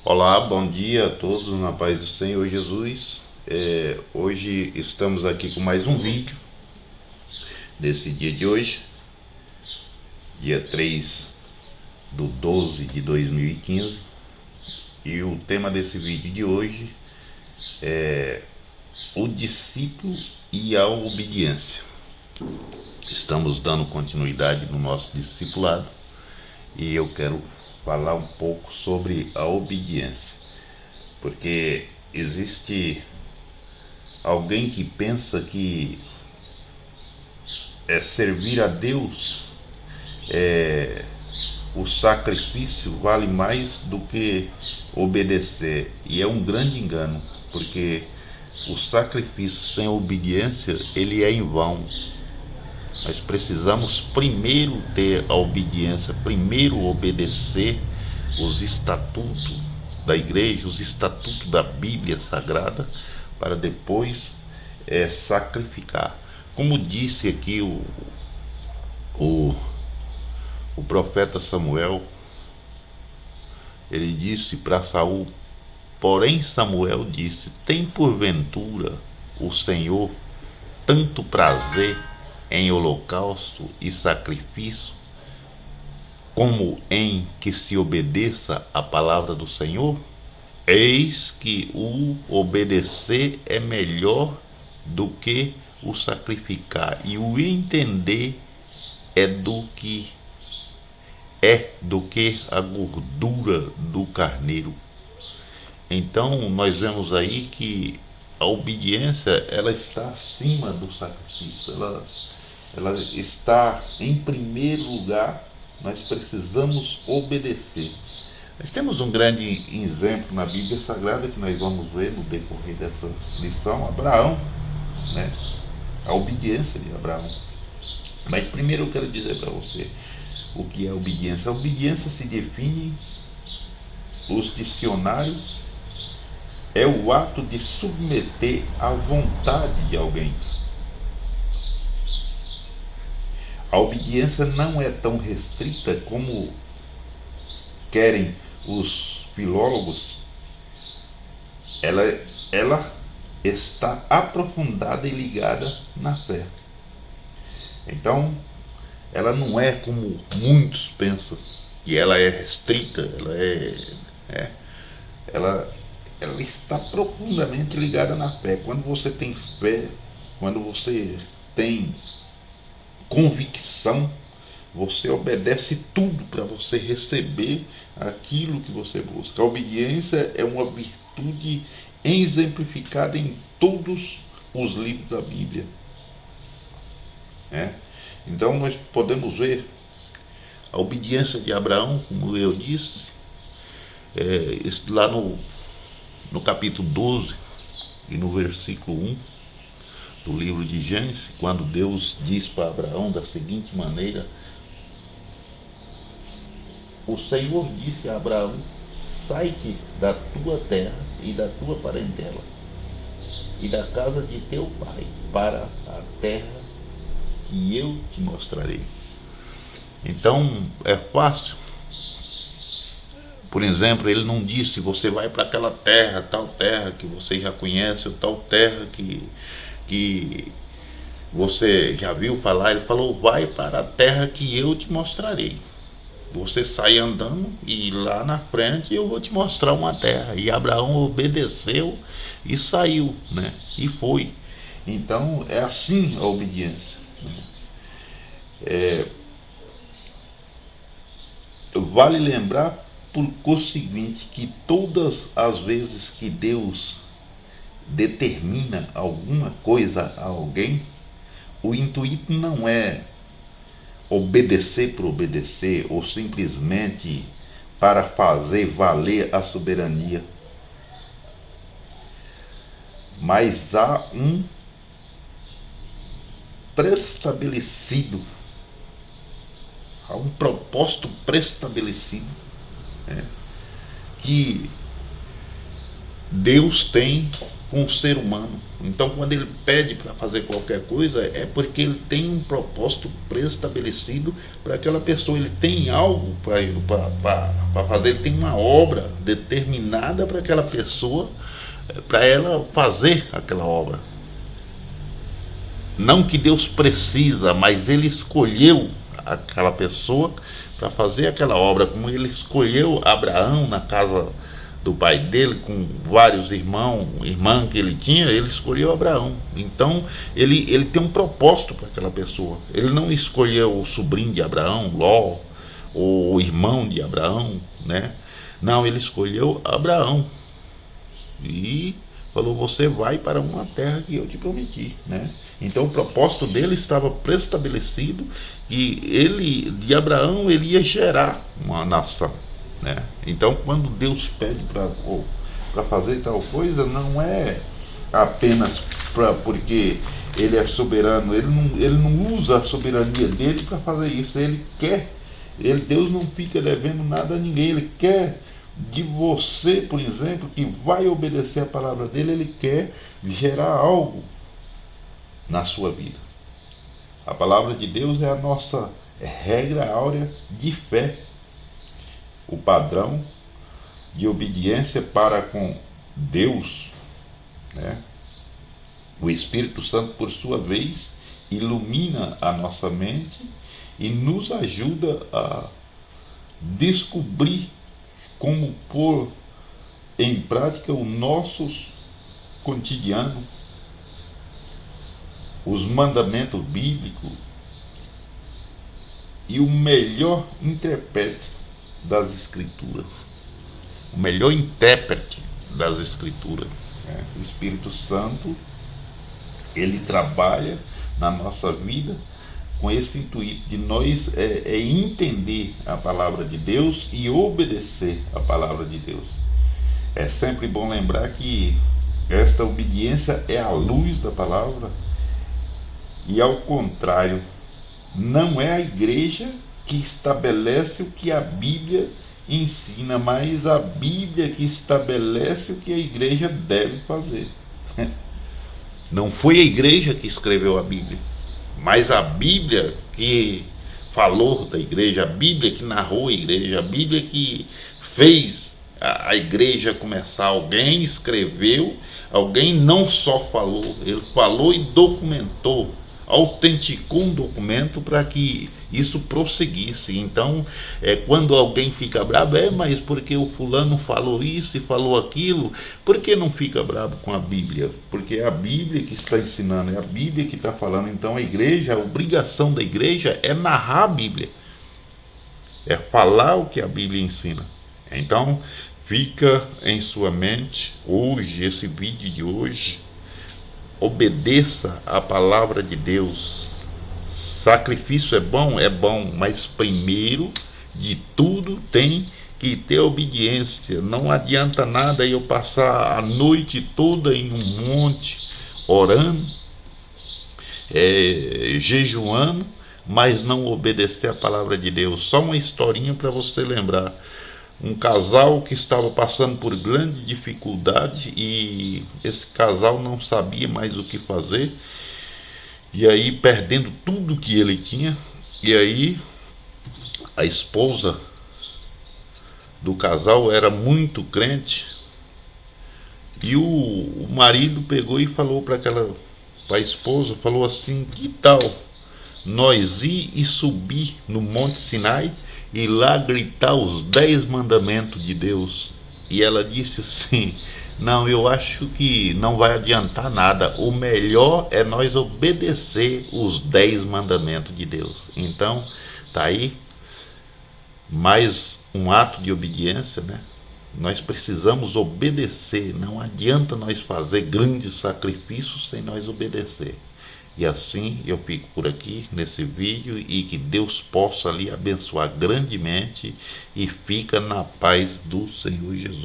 Olá, bom dia a todos na paz do Senhor Jesus. Hoje estamos aqui com mais um vídeo desse dia de hoje, dia 3/12/2015. E o tema desse vídeo de hoje é o discípulo e a obediência. Estamos dando continuidade no nosso discipulado e eu quero falar um pouco sobre a obediência, porque existe alguém que pensa que servir a Deus, o sacrifício vale mais do que obedecer, e é um grande engano, porque o sacrifício sem obediência ele é em vão. Nós precisamos primeiro ter a obediência, primeiro obedecer os estatutos da igreja, os estatutos da Bíblia Sagrada, para depois sacrificar. Como disse aqui o, o profeta Samuel, ele disse para Saul, porém Samuel disse, tem porventura o Senhor tanto prazer em holocausto e sacrifício, como em que se obedeça a palavra do Senhor? Eis que o obedecer é melhor do que o sacrificar, e o entender é do que a gordura do carneiro. Então nós vemos aí que a obediência ela está acima do sacrifício, ela está em primeiro lugar. Nós precisamos obedecer. Nós temos um grande exemplo na Bíblia Sagrada que nós vamos ver no decorrer dessa lição, Abraão, né? A obediência de Abraão. Mas primeiro eu quero dizer para você o que é obediência. A obediência se define, os dicionários, é o ato de submeter à vontade de alguém. A obediência não é tão restrita como querem os filólogos. Ela está aprofundada e ligada na fé. Então, ela não é como muitos pensam, que ela é restrita, ela, ela está profundamente ligada na fé. Quando você tem fé, quando você tem convicção, você obedece tudo para você receber aquilo que você busca. A obediência é uma virtude exemplificada em todos os livros da Bíblia. Então nós podemos ver a obediência de Abraão, como eu disse, lá no capítulo 12 e no versículo 1 do livro de Gênesis, quando Deus diz para Abraão da seguinte maneira: o Senhor disse a Abraão, sai-te da tua terra e da tua parentela e da casa de teu pai para a terra que eu te mostrarei. Então é fácil. Por exemplo, ele não disse você vai para aquela terra, tal terra que você já conhece, ou tal terra que você já viu falar. Ele falou, vai para a terra que eu te mostrarei. Você sai andando e lá na frente eu vou te mostrar uma terra. E Abraão obedeceu e saiu, né? E foi. Então é assim a obediência. Vale lembrar por conseguinte que todas as vezes que Deus determina alguma coisa a alguém, o intuito não é obedecer por obedecer ou simplesmente para fazer valer a soberania, mas há um pré-estabelecido, há um propósito pré-estabelecido, que Deus tem com o ser humano. Então, quando ele pede para fazer qualquer coisa, é porque ele tem um propósito pré-estabelecido para aquela pessoa. Ele tem algo para fazer, ele tem uma obra determinada para aquela pessoa, para ela fazer aquela obra. Não que Deus precisa, mas ele escolheu aquela pessoa para fazer aquela obra, como ele escolheu Abraão na casa do pai dele, com vários irmãs que ele tinha, ele escolheu Abraão. Então ele tem um propósito para aquela pessoa. Ele não escolheu o sobrinho de Abraão, Ló, ou o irmão de Abraão, né? Não, ele escolheu Abraão e falou: você vai para uma terra que eu te prometi, né? Então o propósito dele estava pré-estabelecido, e ele, de Abraão, ele ia gerar uma nação, né? Então, quando Deus pede para fazer tal coisa, não é apenas porque ele é soberano. Ele não usa a soberania dele para fazer isso. Ele quer, Deus não fica devendo nada a ninguém. Ele quer de você, por exemplo, que vai obedecer a palavra dele. Ele quer gerar algo na sua vida. A palavra de Deus é a nossa regra áurea de fé, o padrão de obediência para com Deus, né? O Espírito Santo, por sua vez, ilumina a nossa mente e nos ajuda a descobrir como pôr em prática o nosso cotidiano, os mandamentos bíblicos, e o melhor intérprete das Escrituras, o melhor intérprete das Escrituras, né? O Espírito Santo, ele trabalha na nossa vida com esse intuito de nós entender a palavra de Deus e obedecer a palavra de Deus. É sempre bom lembrar que esta obediência é a luz da palavra, e ao contrário, não é a igreja que estabelece o que a Bíblia ensina, mas a Bíblia que estabelece o que a igreja deve fazer. Não foi a igreja que escreveu a Bíblia, mas a Bíblia que falou da igreja, a Bíblia que narrou a igreja, a Bíblia que fez a igreja começar. Alguém escreveu, alguém não só falou, ele falou e documentou, autenticou um documento para que isso prosseguisse. Então, quando alguém fica bravo, mas porque o fulano falou isso e falou aquilo, por que não fica bravo com a Bíblia? Porque é a Bíblia que está ensinando, é a Bíblia que está falando. Então a igreja, a obrigação da igreja é narrar a Bíblia, é falar o que a Bíblia ensina. Então, fica em sua mente hoje, esse vídeo de hoje: obedeça a palavra de Deus. Sacrifício é bom, mas primeiro de tudo tem que ter obediência. Não adianta nada eu passar a noite toda em um monte orando, jejuando, mas não obedecer a palavra de Deus. Só uma historinha para você lembrar. Um casal que estava passando por grande dificuldade, e esse casal não sabia mais o que fazer, e aí perdendo tudo que ele tinha. E aí a esposa do casal era muito crente, e o marido pegou e falou para a esposa, falou assim: que tal nós ir e subir no Monte Sinai e lá gritar os 10 mandamentos de Deus? E ela disse assim: não, eu acho que não vai adiantar nada, o melhor é nós obedecer os 10 mandamentos de Deus. Então, tá aí mais um ato de obediência, né? Nós precisamos obedecer, não adianta nós fazer grandes sacrifícios sem nós obedecer. E assim eu fico por aqui nesse vídeo, e que Deus possa lhe abençoar grandemente, e fica na paz do Senhor Jesus.